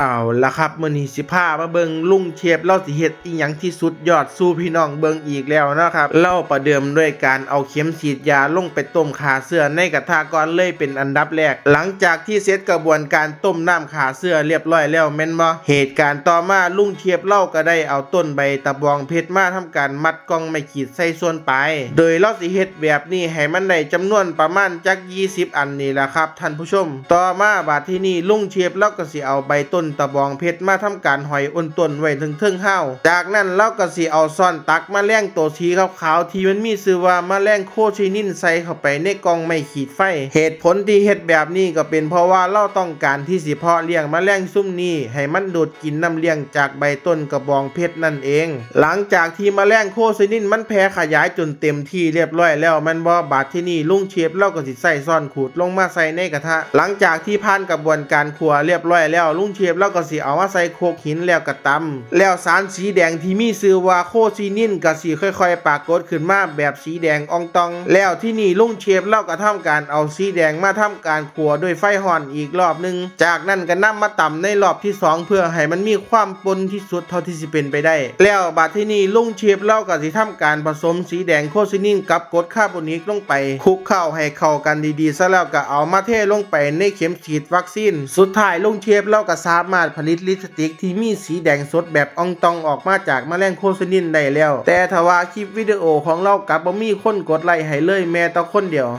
เอาละครับมื้อนี้สิพามาเบิ่งลุงเชฟเราสิเฮ็ดอีหยังที่สุดยอดสู่พี่น้องเบิ่งอีกแล้วนะครับเราประเดิมด้วยการเอาเข็มฉีดยาลงไปต้มขาเสื้อในกระทะก่อนเลยเป็นอันดับแรกหลังจากที่เสร็จกระบวนการต้มน้ำขาเสื้อเรียบร้อยแล้วแม่นบ่เหตุการณ์ต่อมาลุงเชฟเราก็ได้เอาต้นใบตะบองเพชรมาทำการมัดกล่องไม้ขีดใส่ส่วนปลายโดยเราสิเฮ็ดแบบนี้ให้มันได้จำนวนประมาณจัก20อันนี่ล่ะครับท่านผู้ชมต่อมาบาดที่นี่ลุงเชฟเราก็สิเอาใบต้นตะบองเพชรมาทำการหอยอ้นต้นไว้ถึงห้าวจากนั้นเราก็สิเอาซ่อนตักแมลงตัวสีขาวๆที่มันมีชื่อว่าแมลงโคชินินใส่เข้าไปในกล่องไม้ขีดไฟเหตุผลที่เฮ็ดแบบนี้ก็เป็นเพราะว่าเราต้องการที่สิเพาะเลี้ยงแมลงซุ่มนี้ให้มันดูดกินน้ำเลี้ยงจากใบต้นกระบองเพชรนั่นเองหลังจากที่แมลงโคชินินมันแผ่ขยายจนเต็มที่เรียบร้อยแล้วมันบ่บาดที่นี่ลุงเชฟเราก็สิใส่ซ่อนขูดลงมาใส่ในกระทะหลังจากที่ผ่านกระบวนการคั่วเรียบร้อยแล้วลุงเชฟเราก็สิเอามาใส่โคกหินแล้วก็ตำแล้วสารสีแดงที่มีชื่อว่าโคซินินก็สิค่อยๆปรากฏขึ้นมาแบบสีแดงอ่องตองแล้วที่นี่ลุงเชฟเราก็ทำการเอาสีแดงมาทำการคั่วด้วยไฟห่อนอีกรอบนึงจากนั้นก็นำมาตำในรอบที่2เพื่อให้มันมีความปนที่สุดเท่าที่สิเป็นไปได้แล้วบัดที่นี่ลุงเชฟเราก็สิทำการผสมสีแดงโคซินินกับกรดคาร์บอนิกลงไปคลุกเข้าให้เข้ากันดีๆซะแล้วก็เอามาเทลงไปในเข็มฉีดวัคซีนสุดท้ายลุงเชฟเราก็สามารถผลิตลิปสติกที่มีสีแดงสดแบบอ่องตองออกมาจากแมลงโคซินินได้แล้วแต่ถ้าว่าคลิปวิดีโอของเรากับบ่มีคนกดไลค์ให้เลยแม้แต่คนเดียว